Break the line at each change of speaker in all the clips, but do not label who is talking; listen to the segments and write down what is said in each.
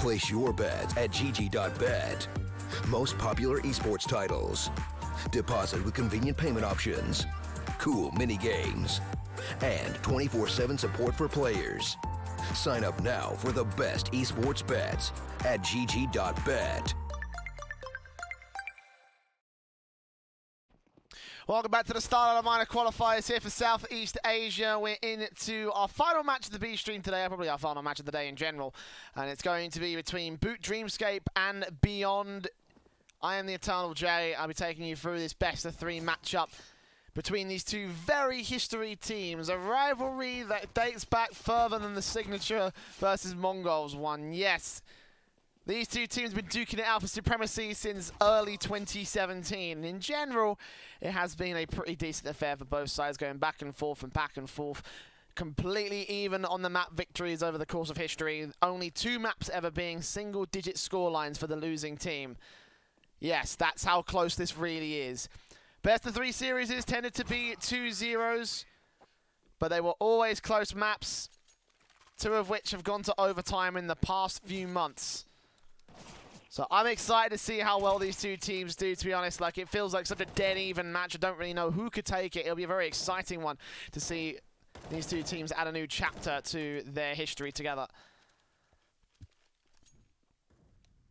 Place your bets at gg.bet. Most popular esports titles. Deposit with convenient payment options. Cool mini games. And 24/7 support for players. Sign up now for the best esports bets at gg.bet.
Welcome back to the StarLadder Minor Qualifiers here for Southeast Asia. We're into our final match of the B stream today, probably our final match of the day in general. And it's going to be between Boot Dreamscape and Beyond. I am the Eternal J. I'll be taking you through this best of 3 matchup between these two very history teams. A rivalry that dates back further than the Signature versus Mongols one. Yes. These two teams have been duking it out for supremacy since early 2017. In general, it has been a pretty decent affair for both sides, going back and forth and back and forth. Completely even on the map victories over the course of history. Only 2 maps ever being single-digit scorelines for the losing team. Yes, that's how close this really is. Best of 3 series tended to be 2-0s, but they were always close maps, 2 of which have gone to overtime in the past few months. So I'm excited to see how well these two teams do, to be honest. Like, it feels like such a dead even match. I don't really know who could take it. It'll be a very exciting one to see these two teams add a new chapter to their history together.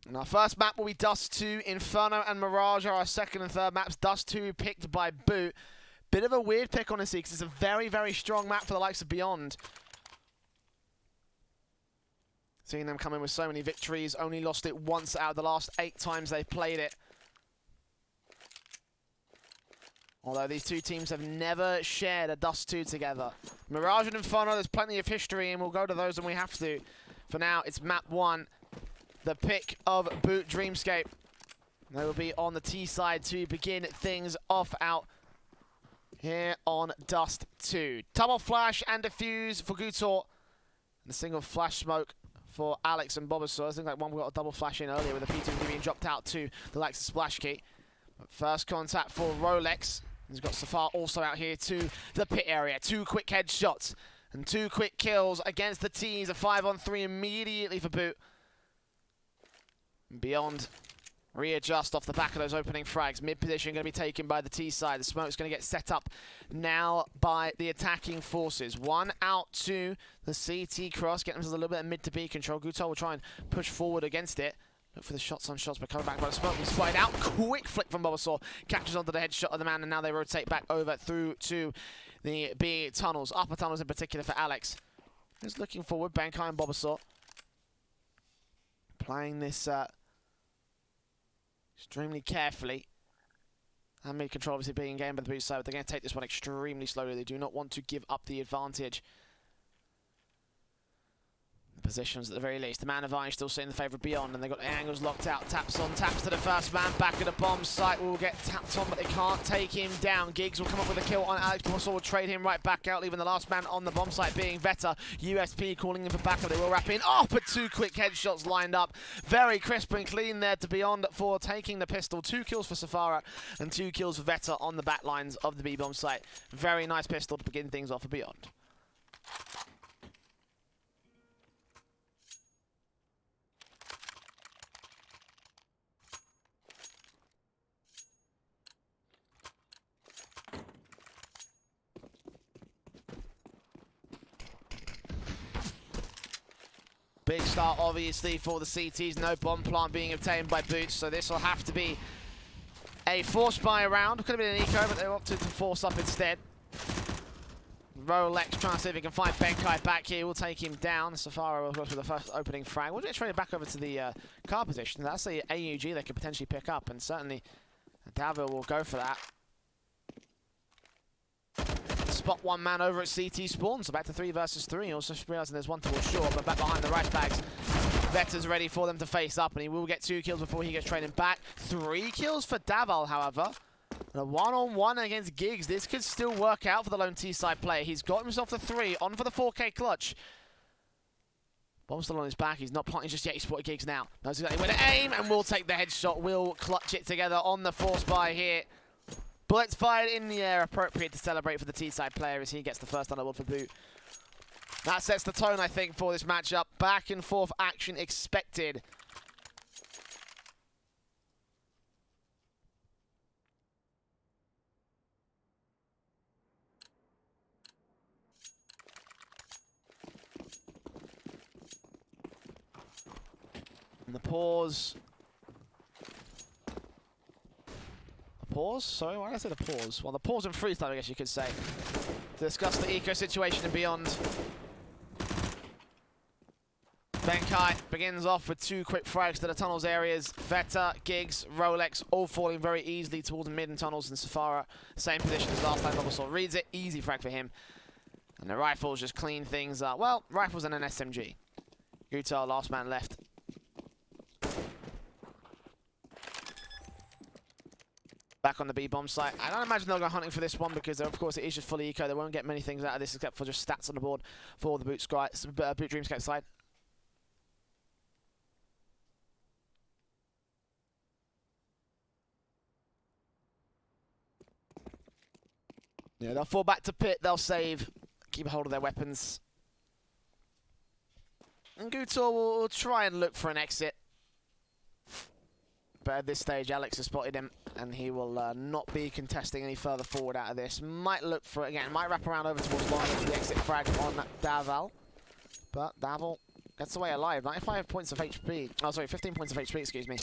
And our first map will be Dust 2. Inferno and Mirage are our second and third maps. Dust 2 picked by Boot. Bit of a weird pick, honestly, because it's a very, very strong map for the likes of Beyond. Seeing them come in with so many victories, only lost it once out of the last 8 times they played it. Although these two teams have never shared a Dust 2 together. Mirage and Inferno, there's plenty of history, and we'll go to those when we have to. For now, it's map 1, the pick of Boot Dreamscape. They will be on the T side to begin things off out here on Dust 2. Double flash and defuse for Gutor. And a single flash smoke for Alex and Bobasaur. I think like one got a double flash in earlier with the P2 being dropped out to the likes of Splash Key. But first contact for Rolex. He's got Safar also out here to the pit area. 2 quick headshots and 2 quick kills against the T's. A 5-on-3 immediately for Boot. Beyond readjust off the back of those opening frags. Mid position going to be taken by the T side. The smoke's going to get set up now by the attacking forces. 1 out to the CT cross. Get them a little bit of mid to B control. Guto will try and push forward against it. Look for the shots on shots, but coming back by the smoke. He's spotted out. Quick flick from Bobasaur. Catches onto the headshot of the man, and now they rotate back over through to the B tunnels. Upper tunnels in particular for Alex. He's looking forward. Bankai and Bobasaur playing this extremely carefully. And mid control obviously being gained by the Boot side, but they're going to take this one extremely slowly. They do not want to give up the advantage. The positions at the very least. The man of iron still sitting in the favour of Beyond, and they've got the angles locked out. Taps on, taps to the first man. Back at the bomb site will get tapped on, but they can't take him down. Giggs will come up with a kill on Alex. Bobasaur will trade him right back out, leaving the last man on the bomb site being Veta. USP calling him for backup. They will wrap in. Oh, but 2 quick headshots lined up. Very crisp and clean there to Beyond for taking the pistol. 2 kills for Safara and 2 kills for Veta on the back lines of the B-bomb site. Very nice pistol to begin things off for Beyond. Big start, obviously, for the CTs. No bomb plant being obtained by Boots, so this will have to be a force buy round. Could have been an eco, but they opted to force up instead. Rolex trying to see if he can find Benkai back here. We'll take him down. Safari will go for the first opening frag. We'll get traded back over to the car position. That's the AUG they could potentially pick up, and certainly Davil will go for that. Spot 1 man over at CT spawn, so back to 3 versus 3. Also realizing there's 1 towards short, but back behind the right bags. Vector's ready for them to face up, and he will get 2 kills before he gets traded back. 3 kills for Davil, however. And a 1-on-1 against Giggs. This could still work out for the lone T-side player. He's got himself the 3, on for the 4K clutch. Bomb's still on his back. He's not planting just yet. He spotted Giggs now. Knows exactly where to aim, and will take the headshot. Will clutch it together on the force buy here. Bullets fired in the air, appropriate to celebrate for the T-side player as he gets the first underworld for Boot. That sets the tone, I think, for this matchup. Back and forth action expected. And the pause. The pause? Sorry, why did I say the pause? Well, the pause and freeze time, I guess you could say. To discuss the eco situation and beyond. Benkai begins off with 2 quick frags to the tunnels areas. Veta, Giggs, Rolex, all falling very easily towards the mid and tunnels, and Safara, same position as last time. Bubblesword reads it, easy frag for him. And the rifles just clean things up. Well, rifles and an SMG. Gutar, last man left. Back on the B-bomb site. I don't imagine they'll go hunting for this one because, of course, it is just fully eco. They won't get many things out of this except for just stats on the board for the Boot Dreamscape side. Yeah, they'll fall back to pit. They'll save. Keep a hold of their weapons. And Gutor will try and look for an exit. But at this stage, Alex has spotted him, and he will not be contesting any further forward out of this. Might look for it again. Might wrap around over towards line for the exit frag on Daval. But Daval gets away alive. 95 points of HP. Oh, sorry, 15 points of HP, excuse me.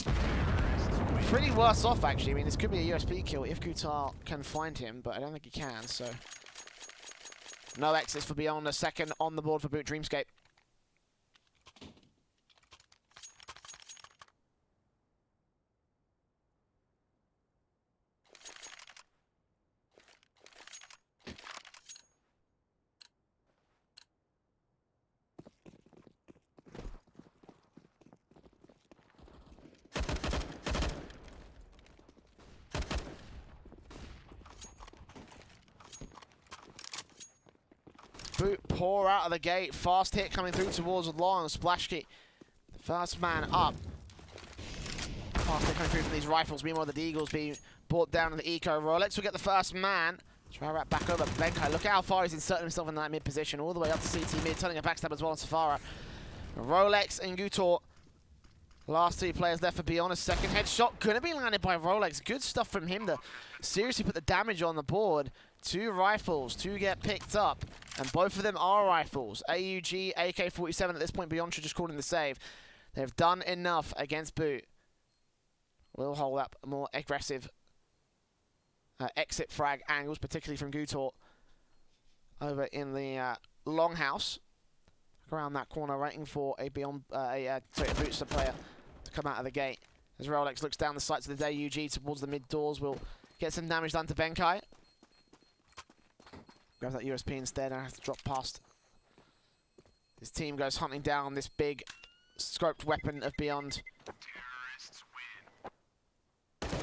Pretty worse off, actually. I mean, this could be a USP kill if Gutar can find him, but I don't think he can, so... No exits for Beyond. A second on the board for Boot Dreamscape. Boot pour out of the gate. Fast hit coming through towards Long. Splashkey, the first man up. Fast hit coming through from these rifles. Meanwhile, the Deagles being brought down in the eco. Rolex will get the first man. Try wrap back over Benkai. Look at how far he's inserted himself in that mid position. All the way up to CT mid. Turning a backstab as well on Safara. Rolex and Gutor. Last 2 players left for Beyond. A second headshot gonna be landed by Rolex. Good stuff from him to seriously put the damage on the board. 2 rifles to get picked up, and both of them are rifles. AUG, AK-47 at this point. Beyond should just call in the save. They've done enough against Boot. We'll hold up more aggressive exit frag angles, particularly from Gutor over in the longhouse. Around that corner, waiting for a Beyond, a Boot player to come out of the gate. As Rolex looks down the sights of the AUG towards the mid doors, will get some damage done to Benkai. Grabs that USP instead and has to drop past. His team goes hunting down this big scoped weapon of Beyond.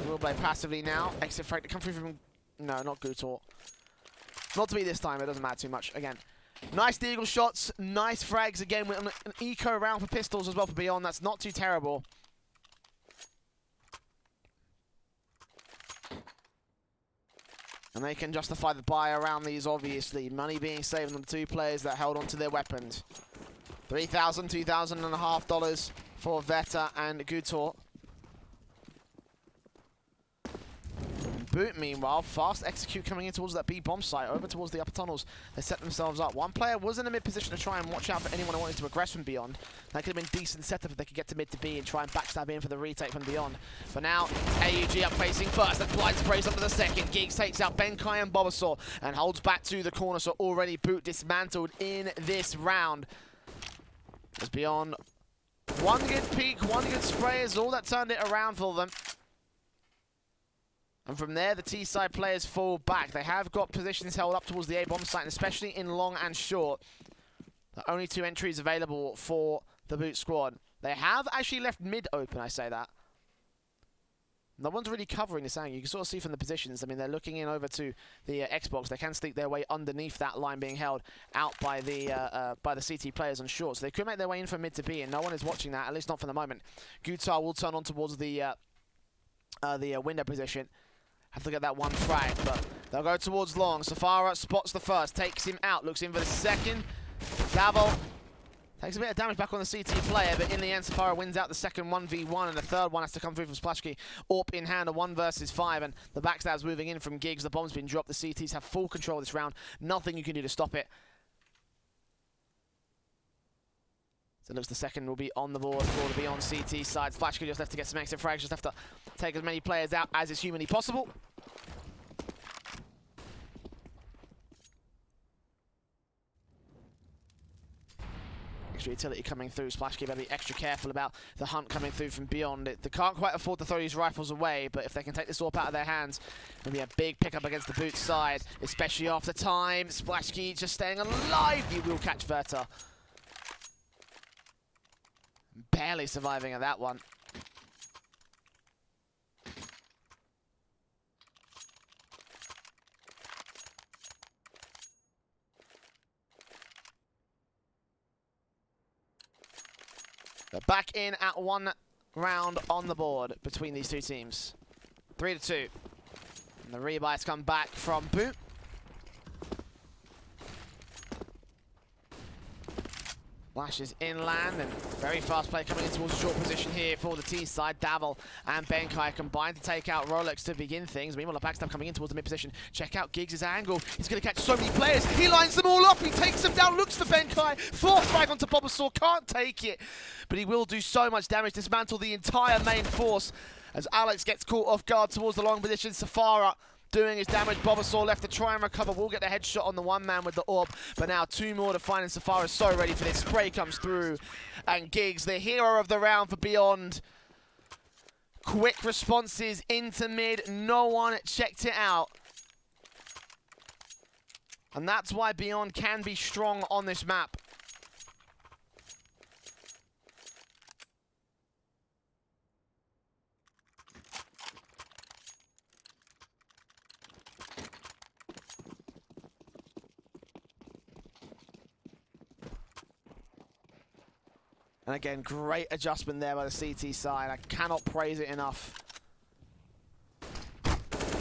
Will play passively now. Exit frag to come through from... No, not Gutor. Not to be this time, it doesn't matter too much. Again, nice Deagle shots, nice frags again with an eco round for pistols as well for Beyond. That's not too terrible. And they can justify the buy around these, obviously. Money being saved on the 2 players that held onto their weapons. $3,000, $2,500 for Veta and Gutor. Boot, meanwhile, fast execute coming in towards that B-bomb site, over towards the upper tunnels. They set themselves up. One player was in a mid-position to try and watch out for anyone who wanted to progress from Beyond. That could have been decent setup if they could get to mid to B and try and backstab in for the retake from Beyond. But now, AUG up facing first, and Blind sprays up to the second. Giggs takes out Benkai and Bobasaur and holds back to the corner, so already Boot dismantled in this round. As Beyond, one good peek, one good spray is all that turned it around for them. And from there, the T-side players fall back. They have got positions held up towards the A-bomb site, and especially in long and short. The only 2 entries available for the Boot squad. They have actually left mid open, I say that. No one's really covering this angle. You can sort of see from the positions. I mean, they're looking in over to the Xbox. They can sneak their way underneath that line being held out by the CT players on short. So they could make their way in from mid to B, and no one is watching that, at least not for the moment. Gutar will turn on towards the window position. Have to get that one frag, but they'll go towards long. Safara spots the first, takes him out, looks in for the second. Davil takes a bit of damage back on the CT player, but in the end, Safara wins out the second 1v1, and the third one has to come through from Splashkey. AWP in hand, a 1 versus 5, and the backstab's moving in from Giggs. The bomb's been dropped. The CTs have full control of this round. Nothing you can do to stop it. So it looks the second will be on the board for the Beyond CT side. Splashkey just left to get some extra frags, just have to take as many players out as is humanly possible. Extra utility coming through. Splashkey better be extra careful about the hunt coming through from Beyond. They can't quite afford to throw these rifles away, but if they can take this AWP out of their hands, it'll be a big pickup against the boot side, especially after time. Splashkey just staying alive. He will catch Verta. Barely surviving at that one. They're back in at 1 round on the board between these two teams. 3-2. And the rebuys come back from Boot. Flashes inland and very fast play coming in towards a short position here for the T side. Davil and Benkai combined to take out Rolex to begin things. Meanwhile, the backstab coming in towards the mid position. Check out Giggs' angle. He's going to catch so many players. He lines them all up. He takes them down, looks for Benkai. Fourth frag onto Bobasaur. Can't take it. But he will do so much damage. Dismantle the entire main force as Alex gets caught off guard towards the long position. Safara doing his damage. Bobasaur left to try and recover. Will get the headshot on the one man with the AWP, but now 2 more to find, and Safara is so ready for this. Spray comes through, and Giggs, the hero of the round for Beyond. Quick responses into mid. No one checked it out. And that's why Beyond can be strong on this map. And again, great adjustment there by the CT side. I cannot praise it enough.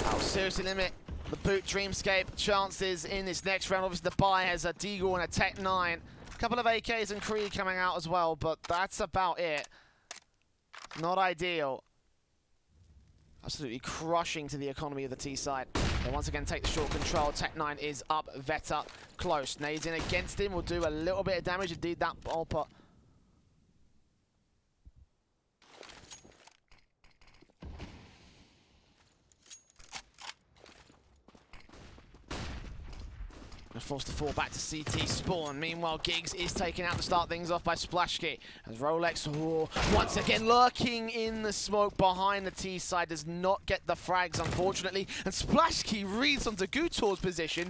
I'll seriously limit the Boot Dreamscape chances in this next round. Obviously, the buy has a Deagle and a Tech 9. A couple of AKs and Kree coming out as well, but that's about it. Not ideal. Absolutely crushing to the economy of the T side. They once again take the short control. Tech 9 is up. Veta close. Nades in against him. Will do a little bit of damage. Indeed, that AWP. Forced to fall back to CT spawn. Meanwhile, Giggs is taken out to start things off by Splashkey. As Rolex, once again lurking in the smoke behind the T side, does not get the frags, unfortunately. And Splashkey reads onto Gutor's position.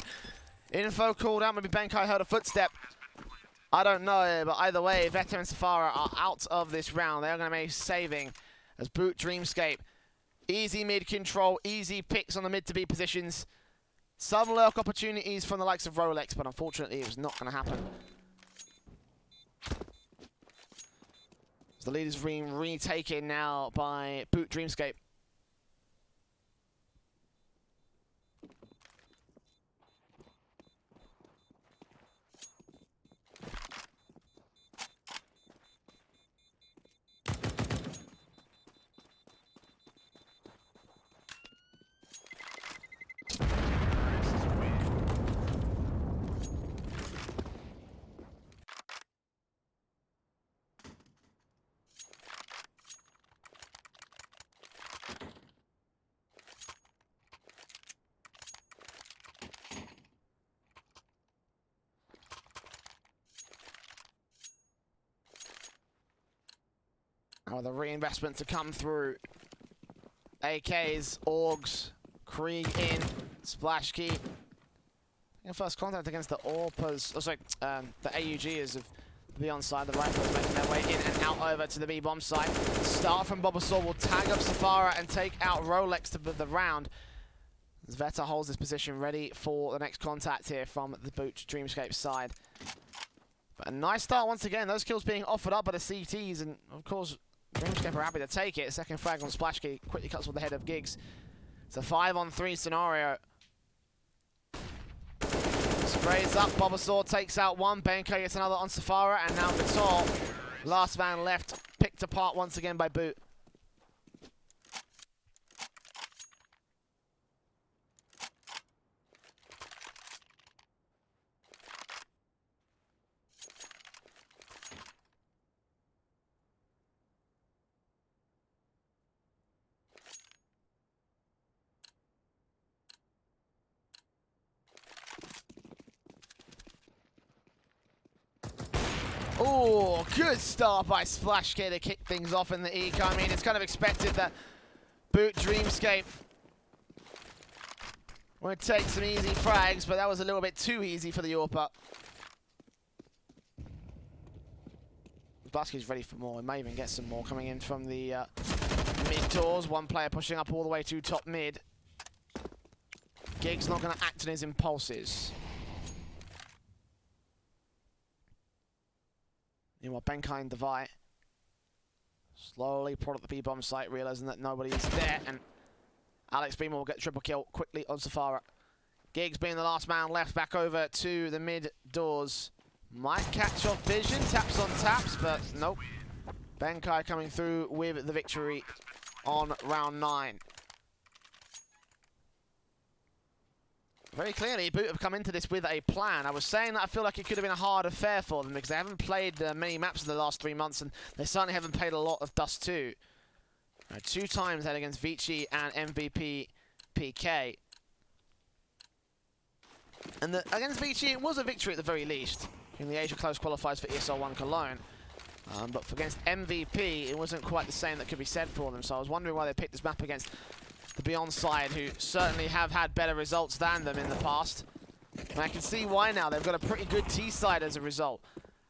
Info called out. Maybe Benkai heard a footstep. I don't know, but either way, Veta and Safara are out of this round. They're going to be saving as Boot Dreamscape. Easy mid control, easy picks on the mid to B positions. Some lurk opportunities from the likes of Rolex, but unfortunately it was not going to happen. The lead is being retaken now by Boot Dreamscape. Now the reinvestment to come through. AKs, Orgs, Krieg in, Splashkey. First contact against the AWPers, oh sorry, the AUGers of the Beyond side. The rifles making their way in and out over to the B-bomb side. Start from Bobasaur will tag up Safara and take out Rolex to the round. As Veta holds this position ready for the next contact here from the Boot Dreamscape side. But a nice start once again. Those kills being offered up by the CTs, and of course Dreamscape are happy to take it. Second frag on Splashkey quickly cuts with the head of Giggs. It's a 5-on-3 scenario. Sprays up, Bobasaur takes out one, Benko gets another on Safara, and now Vitor, last man left, picked apart once again by Boot. Oh, good start by Splashk to kick things off in the eco. I mean, it's kind of expected that Boot Dreamscape would take some easy frags, but that was a little bit too easy for the AWP. Splashk is ready for more. He may even get some more coming in from the mid doors. One player pushing up all the way to top mid. Gig's not going to act on his impulses. Meanwhile, Benkai and Devi slowly prod at the B-bomb site, realizing that nobody is there, and Alex Beamer will get triple kill quickly on Safara. Giggs being the last man left, back over to the mid doors. Might catch off vision, taps on taps, but nope. Benkai coming through with the victory on round 9. Very clearly, Boot have come into this with a plan. I was saying that I feel like it could have been a hard affair for them because they haven't played many maps in the last 3 months, and they certainly haven't played a lot of Dust 2. 2 times that against Vici and MVP PK. And against Vici, it was a victory at the very least in the Asia Close qualifiers for ESL 1 Cologne. But against MVP, it wasn't quite the same that could be said for them. So I was wondering why they picked this map against the Beyond side, who certainly have had better results than them in the past. And I can see why now. They've got a pretty good T side as a result.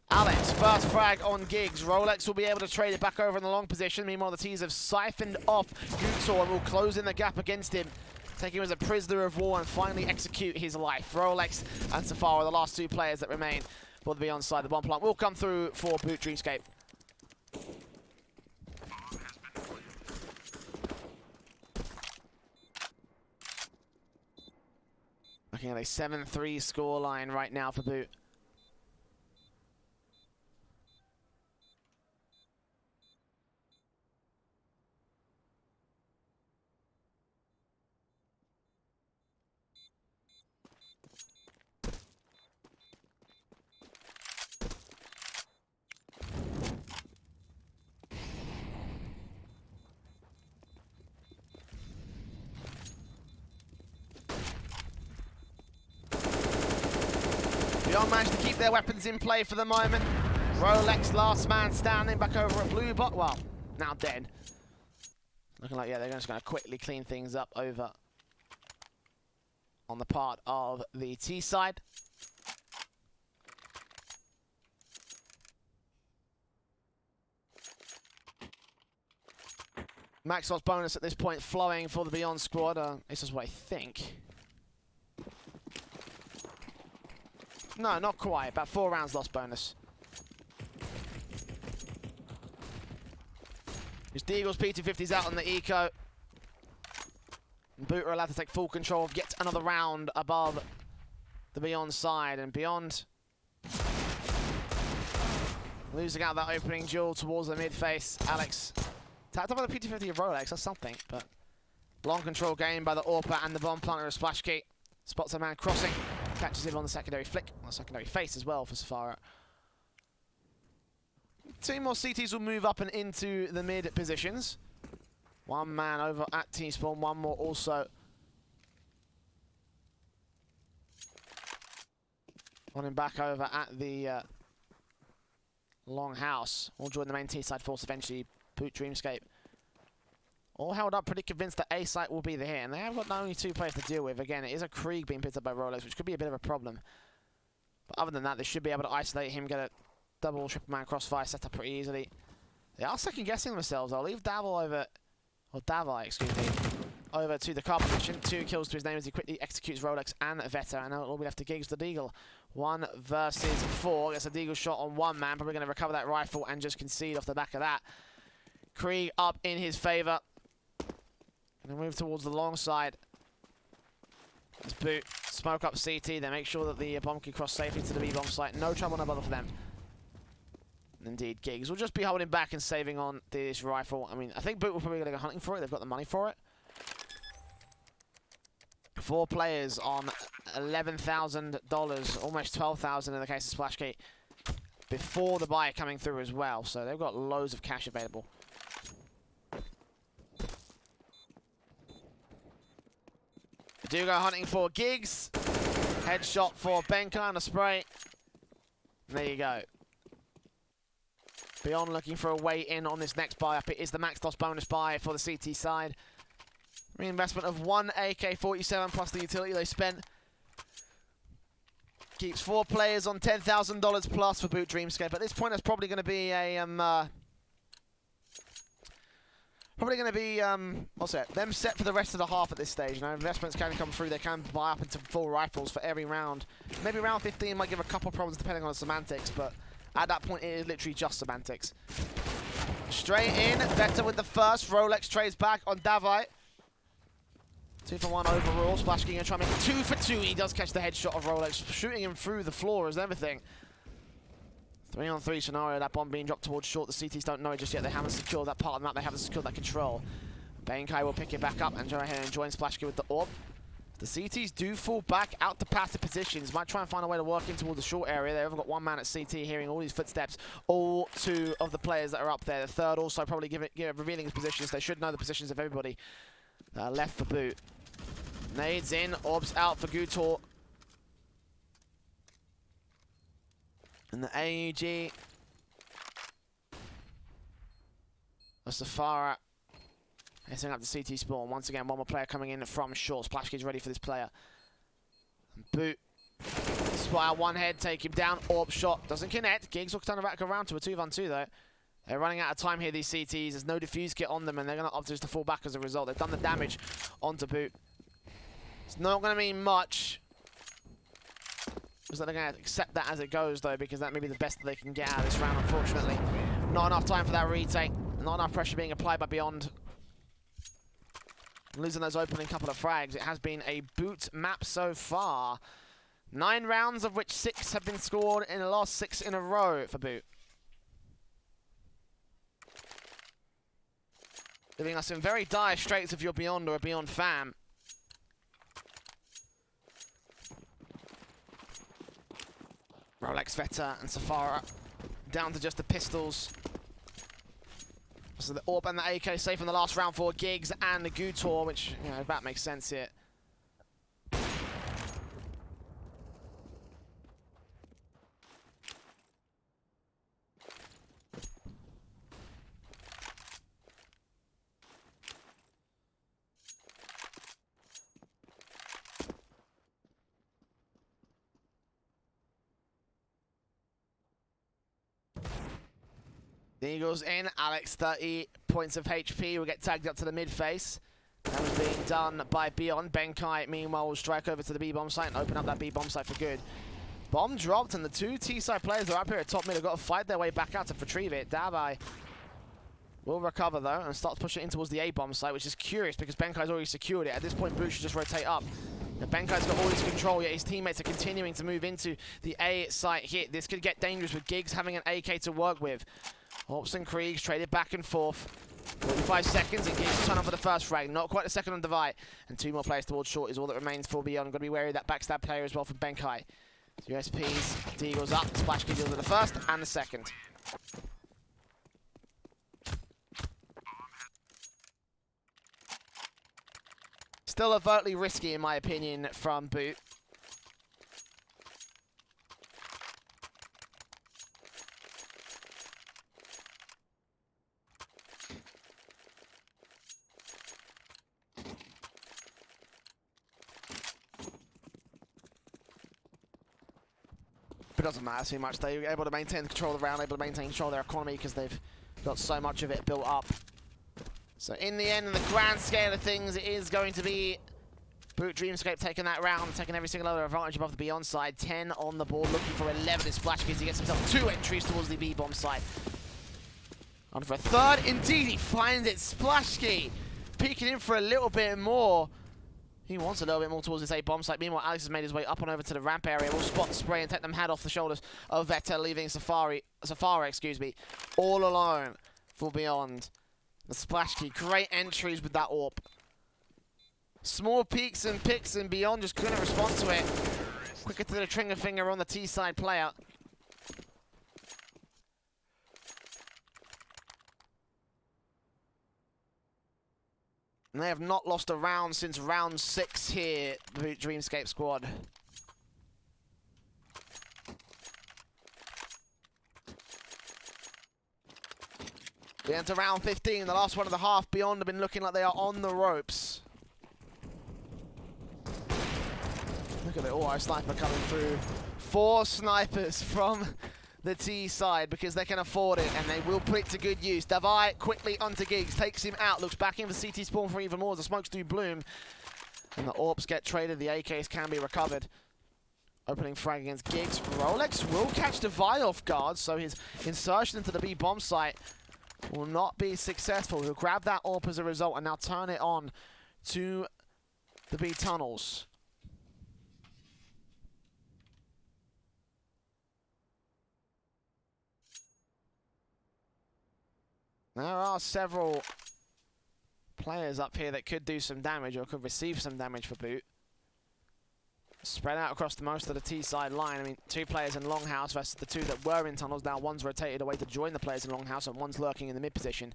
Alex, first frag on Giggs. Rolex will be able to trade it back over in the long position. Meanwhile, the T's have siphoned off Gutor and will close in the gap against him, take him as a prisoner of war and finally execute his life. Rolex and Safari are the last 2 players that remain for the Beyond side. The bomb plant will come through for Boot Dreamscape. Looking at a 7-3 scoreline right now for Boot. Beyond managed to keep their weapons in play for the moment. Rolex, last man standing, back over at blue bot. Well, now dead. Looking like, yeah, they're just going to quickly clean things up over on the part of the T side. Maxwell's bonus at this point flowing for the Beyond squad. This is what I think. No, not quite. About 4 rounds lost bonus. It's Deagle's P250's out on the eco. And Boot are allowed to take full control of yet another round above the Beyond side. And Beyond losing out that opening duel towards the mid face. Alex tapped up on the P250 of Rolex. That's something. But long control gained by the AWP and the bomb planter of Splashk. Spots a man crossing. Catches him on the secondary flick, on the secondary face as well for Safara. 2 more CTs will move up and into the mid positions. 1 man over at T-spawn, 1 more also on him back over at the long house. All join the main T-side force eventually. Boot Dreamscape all held up, pretty convinced that A site will be the hit, and they have got only 2 players to deal with. Again, it is a Krieg being picked up by Rolex, which could be a bit of a problem. But other than that, they should be able to isolate him, get a double, triple man crossfire set up pretty easily. They are second guessing themselves. I'll leave Davil over, or Davi, excuse me, over to the car position. 2 kills to his name as he quickly executes Rolex and Veta, and now it'll be left to Giggs the Deagle. 1 versus 4. Gets a Deagle shot on 1 man, probably going to recover that rifle and just concede off the back of that. Krieg up in his favor. And move towards the long side. As Boot Smoke up CT, they make sure that the bomb can cross safely to the B-bomb site. No trouble, no bother for them. Indeed, Giggs will just be holding back and saving on this rifle. I mean, I think Boot will probably going to go hunting for it. They've got the money for it. 4 players on $11,000, almost $12,000 in the case of Splashgate, before the buy coming through as well. So they've got loads of cash available. They do go hunting for Giggs. Headshot for Benkai on a spray. There you go. Beyond looking for a way in on this next buy up. It is the max DOS bonus buy for the CT side. Reinvestment of 1 AK-47 plus the utility they spent. Keeps 4 players on $10,000 plus for Boot Dreamscape. At this point, that's probably going to be a what's it? Them set for the rest of the half at this stage. You know, investments can come through. They can buy up into full rifles for every round. Maybe round 15 might give a couple problems depending on the semantics, but at that point, it is literally just semantics. Straight in, Vector with the first. Rolex trades back on Davite. 2 for 1 overall. Splashgate going to try and make it 2 for 2. He does catch the headshot of Rolex, shooting him through the floor as everything. 3-on-3 scenario, that bomb being dropped towards short. The CTs don't know it just yet. They haven't secured that part of the map. They haven't secured that control. Benkai will pick it back up and go ahead and join Splashgate with the orb. The CTs do fall back out to passive positions. Might try and find a way to work in towards the short area. They've got 1 man at CT hearing all these footsteps. All 2 of the players that are up there. The third also probably revealing his positions. They should know the positions of everybody left for Boot. Nades in, orbs out for Gutor. And the AUG. The Safara hitting up the CT spawn. Once again, 1 more player coming in from short. Splashgate's ready for this player. Boot. Spot out 1 head, take him down. Orb shot doesn't connect. Giggs will turn back around to a 2v2 though. They're running out of time here, these CTs. There's no defuse kit on them, and they're going to opt just to fall back as a result. They've done the damage onto Boot. It's not going to mean much. They're going to accept that as it goes, though, because that may be the best that they can get out of this round, unfortunately. Not enough time for that retake. Not enough pressure being applied by Beyond. Losing those opening couple of frags. It has been a Boot map so far. 9 rounds, of which 6 have been scored in the last 6 in a row for Boot. Leaving us in very dire straits if you're Beyond or a Beyond fan. Rolex, Veta, and Safara down to just the pistols. So the Orb and the AK safe in the last round for Giggs and the Gutor, which, you know, that makes sense here. The Eagles in. Alex, 30 points of HP, will get tagged up to the mid face. That was being done by Beyond. Benkai, meanwhile, will strike over to the B-bomb site and open up that B-bomb site for good. Bomb dropped, and the 2 T-side players are up here at top mid have got to fight their way back out to retrieve it. Dabai will recover, though, and starts pushing in towards the A-bomb site, which is curious because Benkai's already secured it. At this point, Boot should just rotate up. Now, Benkai's got all his control, yet his teammates are continuing to move into the A site here. This could get dangerous with Giggs having an AK to work with. Hawks and Kriegs traded back and forth. 45 seconds and Giggs turn on for the first frag. Not quite a second on Divide. And 2 more players towards short is all that remains for Beyond. Got to be wary of that backstab player as well from Benkai. USPs, D goes up. Splashgate deals with the first and the second. Still overtly risky in my opinion from Boot. It doesn't matter too much. They're able to maintain the control of the round, able to maintain control of their economy because they've got so much of it built up. So in the end, in the grand scale of things, it is going to be Boot Dreamscape taking that round, taking every single other advantage above the Beyond side. 10 on the board, looking for 11 in Splashgate. He gets himself 2 entries towards the B-bomb side. On for a third, indeed, he finds it. Splashgate peeking in for a little bit more. He wants a little bit more towards this A bomb site. Meanwhile, Alex has made his way up and over to the ramp area. We'll spot the spray and take them head off the shoulders of Veta, leaving Safari, all alone for Beyond. The splash key. Great entries with that AWP. Small peaks and picks, and Beyond just couldn't respond to it. Quicker to the trigger finger on the T-side player. And they have not lost a round since round 6 here, the Dreamscape squad. We enter round 15, the last one of the half. Beyond have been looking like they are on the ropes. Look at the auto sniper coming through. 4 snipers from the T side because they can afford it and they will put it to good use. Davai quickly onto Giggs, takes him out, looks back in for CT spawn for even more as the smokes do bloom. And the AWPs get traded, the AKs can be recovered. Opening frag against Giggs. Rolex will catch Davai off guard, so his insertion into the B bomb site will not be successful. He'll grab that AWP as a result and now turn it on to the B tunnels. There are several players up here that could do some damage or could receive some damage for Boot. Spread out across most of the T-side line. I mean, 2 players in Longhouse versus the 2 that were in tunnels. Now one's rotated away to join the players in Longhouse and one's lurking in the mid position.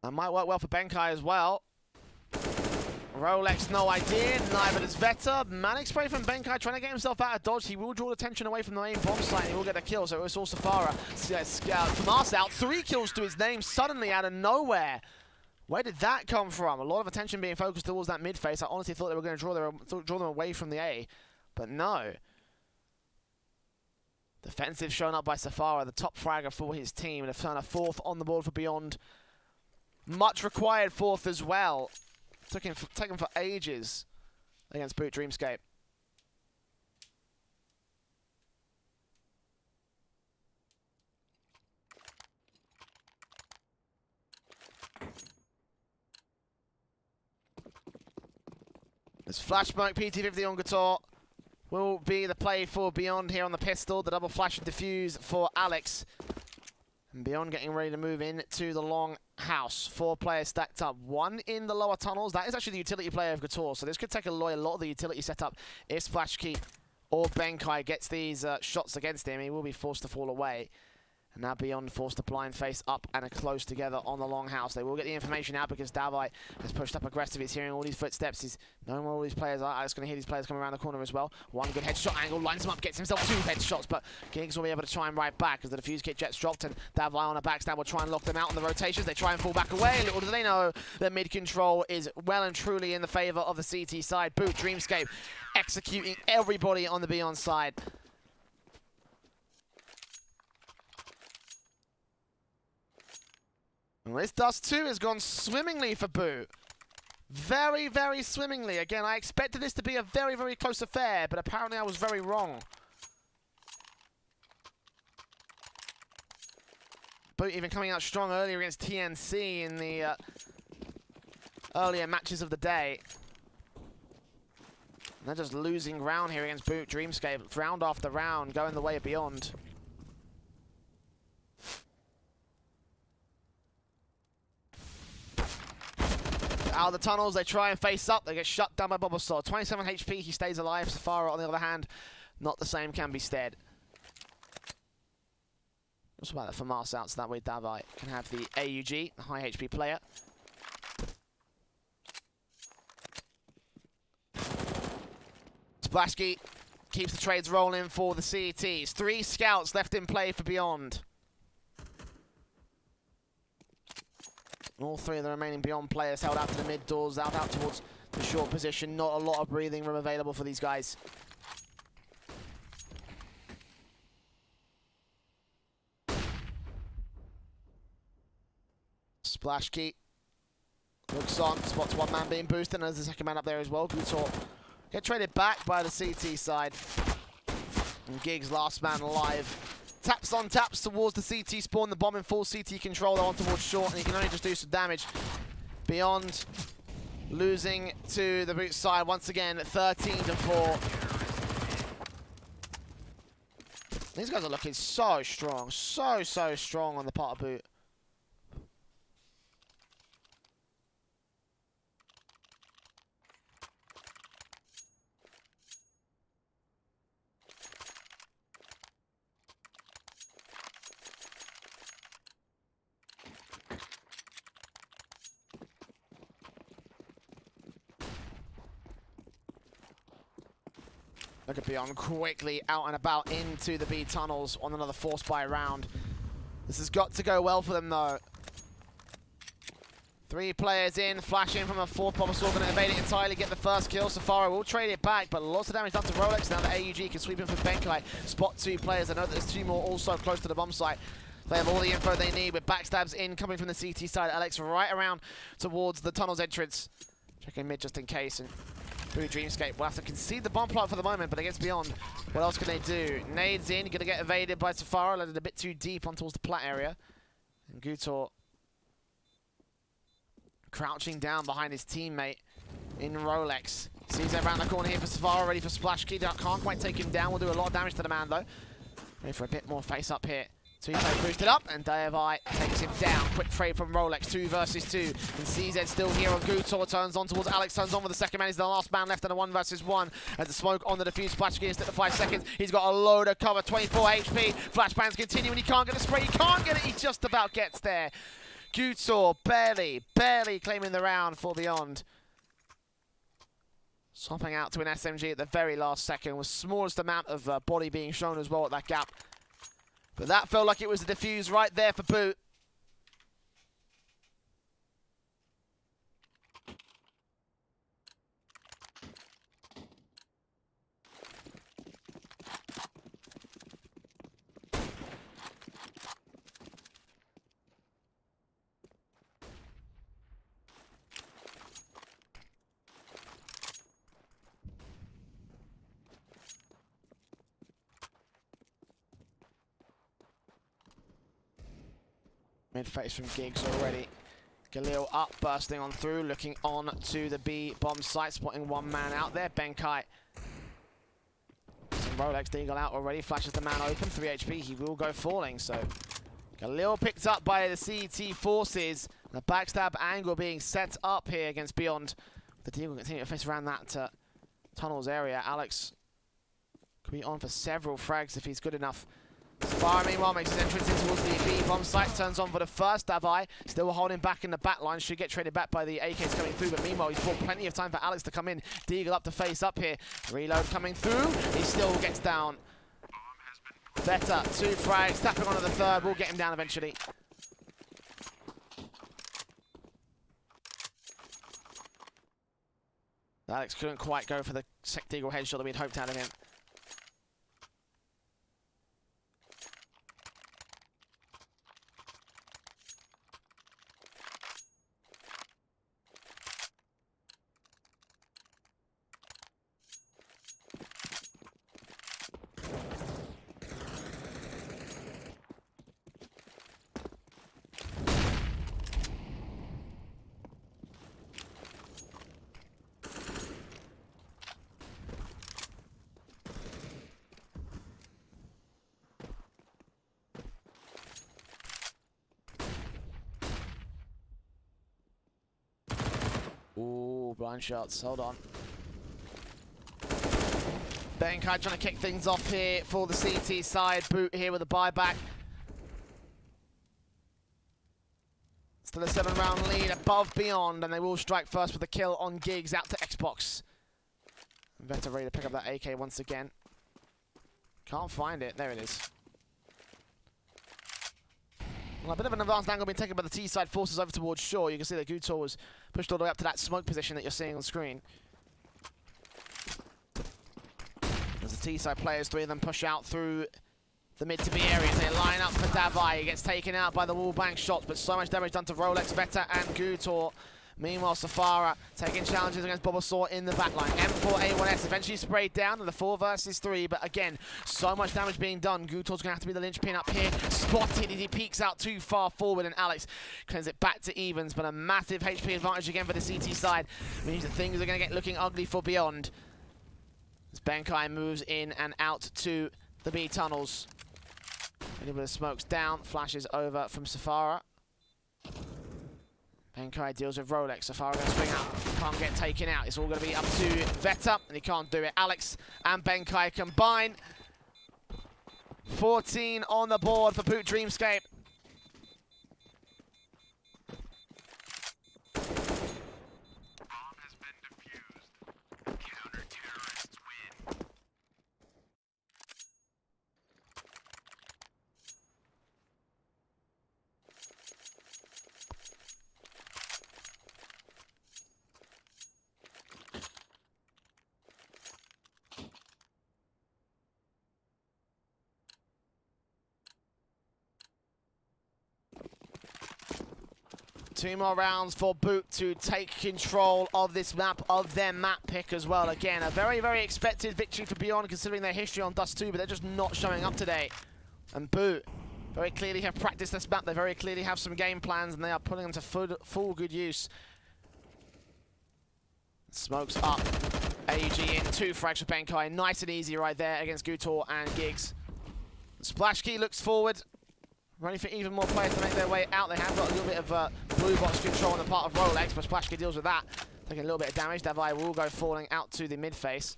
That might work well for Benkai as well. Rolex, no idea. Neither does Veta. Manic spray from Benkai trying to get himself out of dodge. He will draw attention away from the main bomb site and he will get a kill. So it was all Safara. Famas out. 3 kills to his name suddenly out of nowhere. Where did that come from? A lot of attention being focused towards that mid face. I honestly thought they were going to draw them away from the A. But no. Defensive shown up by Safara, the top fragger for his team. And a 4th on the board for Beyond. Much required 4th as well. Took him for ages against Boot Dreamscape. There's flash smoke, PT50 on Guitar. Will be the play for Beyond here on the pistol. The double flash and diffuse for Alex. And Beyond getting ready to move in to the long house. 4 players stacked up. 1 in the lower tunnels. That is actually the utility player of Gator. So this could take a lot of the utility setup. If Splashkey or Benkai gets these shots against him, he will be forced to fall away. And now Beyond forced to blind face up and are close together on the long house. They will get the information out because Davai has pushed up aggressive. He's hearing all these footsteps. He's knowing where all these players are. Alex going to hear these players coming around the corner as well. 1 good headshot angle, lines him up, gets himself 2 headshots, but Giggs will be able to try and right back as the defuse kit jets dropped and Davai on a backstab will try and lock them out on the rotations. They try and fall back away. Little do they know that mid control is well and truly in the favor of the CT side. Boot Dreamscape executing everybody on the Beyond side. And this Dust 2 has gone swimmingly for Boo. Very, very swimmingly. Again, I expected this to be a very, very close affair, but apparently I was very wrong. Boo even coming out strong earlier against TNC in the earlier matches of the day. And they're just losing ground here against Boot Dreamscape. Round after round, going the way of Beyond. Out of the tunnels, they try and face up. They get shut down by Bobosaur. 27 HP, he stays alive. Safara, on the other hand, not the same can be said. Also about the Famas out, so that way Davai can have the AUG, the high HP player. Splashkey keeps the trades rolling for the CETs. 3 scouts left in play for Beyond. All 3 of the remaining Beyond players held out to the mid doors, out towards the short position. Not a lot of breathing room available for these guys. Splashkey looks on, spots 1 man being boosted, and there's the 2nd man up there as well. Gutor get traded back by the CT side. And Giggs, last man alive taps on taps towards the CT spawn. The bomb in full CT control on towards short, and he can only just do some damage. Beyond losing to the boot side once again, 13-4. These guys are looking so strong, so strong on the part of boot. Look at Beyond quickly out and about into the B tunnels on another force buy round. This has got to go well for them though. 3 players in, flash in from a 4th bomber sword, going to evade it entirely, get the first kill. Safari will trade it back, but lots of damage done to Rolex. Now the AUG can sweep in for Benkai. Spot 2 players. I know that there's 2 more also close to the bomb site. They have all the info they need with backstabs in coming from the CT side. Alex right around towards the tunnel's entrance. Checking mid just in case. And Boot Dreamscape will have to concede the bomb plot for the moment, but against Beyond, what else can they do? Nades in, gonna get evaded by Safari, landed a bit too deep on towards the plat area. And Gutor crouching down behind his teammate in Rolex. Sees it around the corner here for Safari, ready for splash. Can't quite take him down, will do a lot of damage to the man though. Ready for a bit more face up here. 2 players boosted up, and Dayavai takes him down. Quick trade from Rolex, 2 versus 2. And CZ still here on Gutor, turns on towards Alex, turns on with the second man. He's the last man left in a 1 versus 1. As the smoke on the defuse, splash against it for 5 seconds. He's got a load of cover, 24 HP. Flashbangs continue, and he can't get the spray. He can't get it, he just about gets there. Gutor barely claiming the round for Beyond. Swapping out to an SMG at the very last second, with smallest amount of body being shown as well at that gap. But that felt like it was a defuse right there for Boot. Mid-face from Giggs already. Galil up, bursting on through, looking on to the B bomb site, spotting 1 man out there. Benkai. Some Rolex Deagle out already, flashes the man open, 3 HP, he will go falling, so Galil picked up by the CT forces. The backstab angle being set up here against Beyond. The Deagle continuing to face around that tunnels area. Alex could be on for several frags if he's good enough. Safari meanwhile makes his entrance in towards the B bomb site, turns on for the first Davai, still holding back in the back line, should get traded back by the AKs coming through, but meanwhile he's bought plenty of time for Alex to come in. Deagle up to face up here, reload coming through, he still gets down. Better, 2 frags, tapping onto the 3rd, will get him down eventually. Alex couldn't quite go for the Deagle headshot that we'd hoped out of him. Ooh, blind shots, hold on. Benkai trying to kick things off here for the CT side. Boot here with a buyback. Still a 7-round lead above Beyond, and they will strike first with a kill on Giggs out to Xbox. Veta ready to pick up that AK once again. Can't find it, there it is. Well, a bit of an advanced angle being taken by the T-side forces over towards shore. You can see that Gutor was pushed all the way up to that smoke position that you're seeing on screen. As the T-side players, 3 of them push out through the mid to B areas. They line up for Davai. He gets taken out by the wall bank shots, but so much damage done to Rolex, Veta, and Gutor. Meanwhile, Safara taking challenges against Bulbasaur in the backline. M4A1S eventually sprayed down in the 4 versus 3, but again, so much damage being done. Gutor's going to have to be the linchpin up here. Spotted as he peeks out too far forward, and Alex cleans it back to evens, but a massive HP advantage again for the CT side. Means that things are going to get looking ugly for Beyond. As Benkai moves in and out to the B tunnels. A little bit of smokes down, flashes over from Safara. Benkai deals with Rolex. Safari going to swing out. Can't get taken out. It's all going to be up to Veta, and he can't do it. Alex and Benkai combine. 14 on the board for Boot Dreamscape.
Bomb has been defused. Counter-terrorists win.
Two more rounds for Boot to take control of this map, of their map pick as well. Again, a very, very expected victory for Beyond considering their history on Dust 2, but they're just not showing up today. And Boot very clearly have practiced this map. They very clearly have some game plans, and they are putting them to full good use. Smokes up. AUG in, 2 frags for Benkai. Nice and easy right there against Gutor and Giggs. Splash Key looks forward. Running for even more players to make their way out. They have got a little bit of blue box control on the part of Rolex, but Splashkey deals with that. Taking a little bit of damage. Davai will go falling out to the mid face.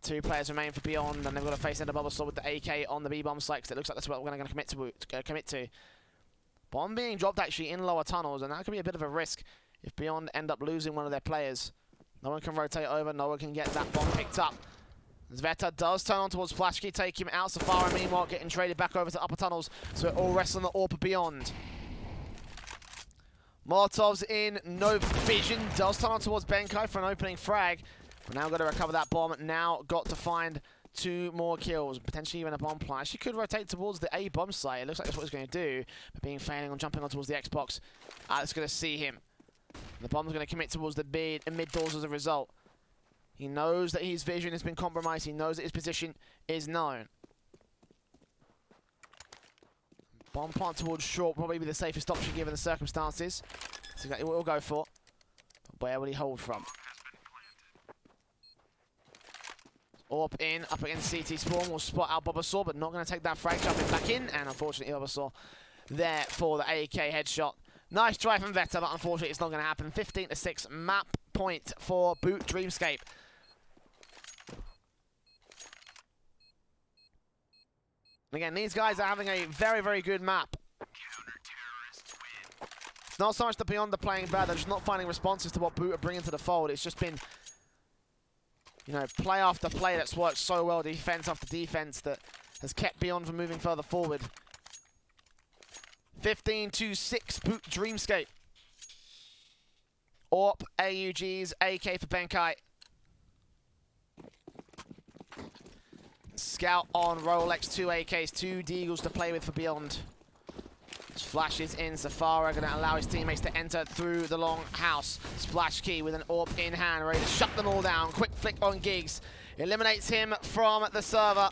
2 players remain for Beyond, and they've got to face Ender Bulbasaur with the AK on the B-bomb site, because it looks like that's what we're going to commit to. Bomb being dropped actually in lower tunnels, and that could be a bit of a risk if Beyond end up losing one of their players. No one can rotate over, no one can get that bomb picked up. As Veta does turn on towards Splashkey, take him out. Safari, meanwhile, getting traded back over to upper tunnels, so it all rests on the AWP Beyond. Molotov's in, no vision. Does turn on towards Benkai for an opening frag. We're now got to recover that bomb. Now got to find 2 more kills, potentially even a bomb plant. She could rotate towards the A bomb site. It looks like that's what he's going to do, but being failing on jumping on towards the Xbox. Alex going to see him. The bomb's going to commit towards the mid doors as a result. He knows that his vision has been compromised. He knows that his position is known. Bomb plant towards short, probably be the safest option given the circumstances. That's exactly what we'll go for. But where will he hold from? AWP in, up against CT Spawn. Will spot out Bulbasaur, but not going to take that frag. Jumping back in, and unfortunately Bulbasaur there for the AK headshot. Nice try from Veta, but unfortunately it's not going to happen. 15-6 map point for Boot Dreamscape. Again, these guys are having a very, very good map. It's not so much that Beyond are playing bad, they're just not finding responses to what Boot are bringing to the fold. It's just been, you know, play after play that's worked so well, defense after defense, that has kept Beyond from moving further forward. 15-6 Boot Dreamscape. AWP, AUGs, AK for Benkai. Scout on Rolex, 2 AKs, 2 Deagles to play with for Beyond. Flashes in, Safari going to allow his teammates to enter through the long house. Splash Key with an AWP in hand, ready to shut them all down. Quick flick on Giggs. Eliminates him from the server.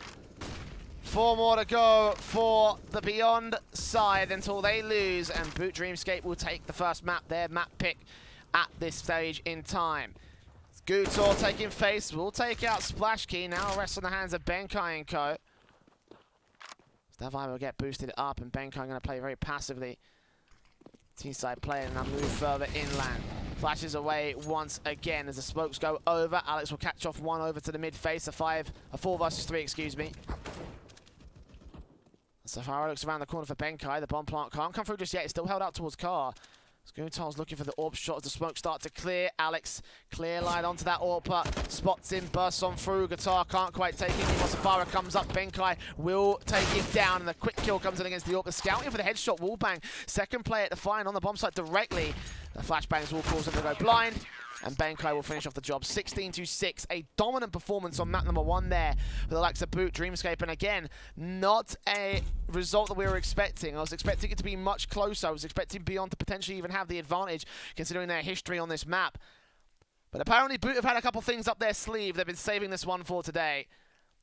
4 more to go for the Beyond side until they lose, and Boot Dreamscape will take the first map, their map pick at this stage in time. Gutor taking face, will take out Splash Key, now rests on the hands of Benkai and co. Davai will get boosted up, and Benkai going to play very passively. T-side play and now move further inland. Flashes away once again as the smokes go over. Alex will catch off 1 over to the mid face, a 4 versus 3, excuse me. Safari looks around the corner for Benkai. The bomb plant can't come through just yet. It's still held out towards Car. Scootar's looking for the AWP shot as the smoke start to clear. Alex, clear line onto that AWP. Spots him, bursts on through. Guitar can't quite take it. Meanwhile, Safari comes up. Benkai will take him down, and the quick kill comes in against the AWP. Scouting for the headshot, wallbang. Second play at the fine on the bomb site directly. The flashbangs will cause them to go blind, and Benkai will finish off the job. 16-6, a dominant performance on map number 1 there for the likes of Boot, Dreamscape, and again, not a result that we were expecting. I was expecting it to be much closer. I was expecting Beyond to potentially even have the advantage, considering their history on this map. But apparently Boot have had a couple things up their sleeve. They've been saving this one for today.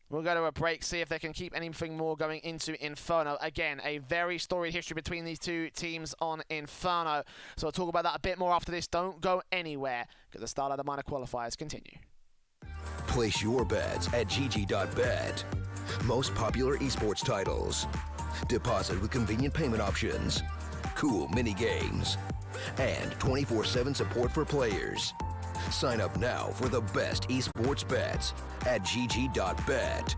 We'll go to a break, see if they can keep anything more going into Inferno. Again, a very storied history between these two teams on Inferno. So we'll talk about that a bit more after this. Don't go anywhere, because the StarLadder minor qualifiers continue.
Place your bets at gg.bet. Most popular esports titles. Deposit with convenient payment options. Cool mini games. And 24/7 support for players. Sign up now for the best esports bets at gg.bet.